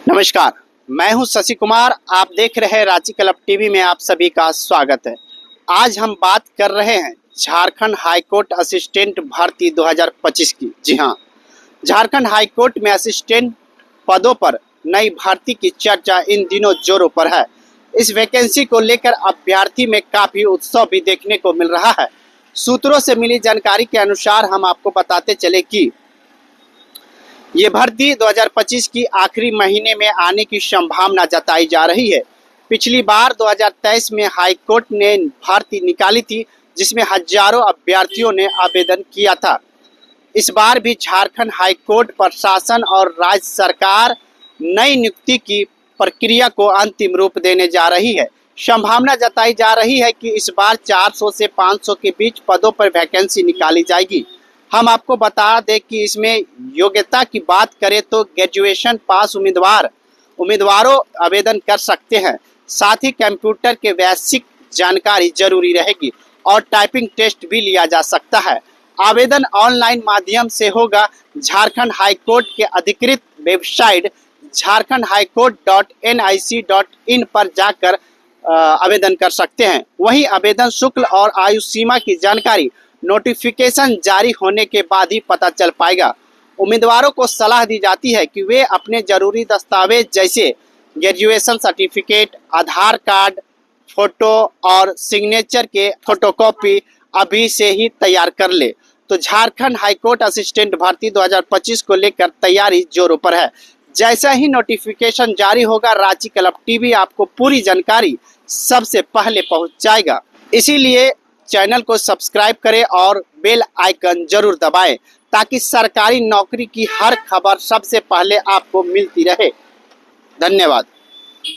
नमस्कार, मैं हूं शशि कुमार। आप देख रहे हैं रांची क्लब टीवी में आप सभी का स्वागत है। आज हम बात कर रहे हैं झारखंड हाईकोर्ट असिस्टेंट भर्ती 2025 की। जी हां, झारखंड हाईकोर्ट में असिस्टेंट पदों पर नई भर्ती की चर्चा इन दिनों जोरों पर है। इस वैकेंसी को लेकर अभ्यर्थी में काफ़ी उत्साह भी देखने को मिल रहा है। सूत्रों से मिली जानकारी के अनुसार हम आपको बताते चले कि ये भर्ती 2025 की आखिरी महीने में आने की संभावना जताई जा रही है। पिछली बार 2023 में हाईकोर्ट ने भर्ती निकाली थी, जिसमें हजारों अभ्यर्थियों ने आवेदन किया था। इस बार भी झारखंड हाईकोर्ट प्रशासन और राज्य सरकार नई नियुक्ति की प्रक्रिया को अंतिम रूप देने जा रही है। संभावना जताई जा रही है कि इस बार 400 से 500 के बीच पदों पर वैकेंसी निकाली जाएगी। हम आपको बता दें कि इसमें योग्यता की बात करें तो ग्रेजुएशन पास उम्मीदवारों आवेदन कर सकते हैं। साथ ही कंप्यूटर के बेसिक जानकारी जरूरी रहेगी और टाइपिंग टेस्ट भी लिया जा सकता है। आवेदन ऑनलाइन माध्यम से होगा। झारखंड हाईकोर्ट के अधिकृत वेबसाइट jharkhandhighcourt.nic.in पर जाकर आवेदन कर सकते हैं। वहीं आवेदन शुल्क और आयु सीमा की जानकारी नोटिफिकेशन जारी होने के बाद ही पता चल पाएगा। उम्मीदवारों को सलाह दी जाती है कि वे अपने जरूरी दस्तावेज जैसे ग्रेजुएशन सर्टिफिकेट, आधार कार्ड, फोटो और सिग्नेचर के फोटोकॉपी अभी से ही तैयार कर ले। तो झारखंड हाईकोर्ट असिस्टेंट भर्ती 2025 को लेकर तैयारी जोरों पर है। जैसा ही नोटिफिकेशन जारी होगा, रांची क्लब टीवी आपको पूरी जानकारी सबसे पहले पहुंचाएगा। इसीलिए चैनल को सब्सक्राइब करें और बेल आइकन जरूर दबाएं ताकि सरकारी नौकरी की हर खबर सबसे पहले आपको मिलती रहे। धन्यवाद।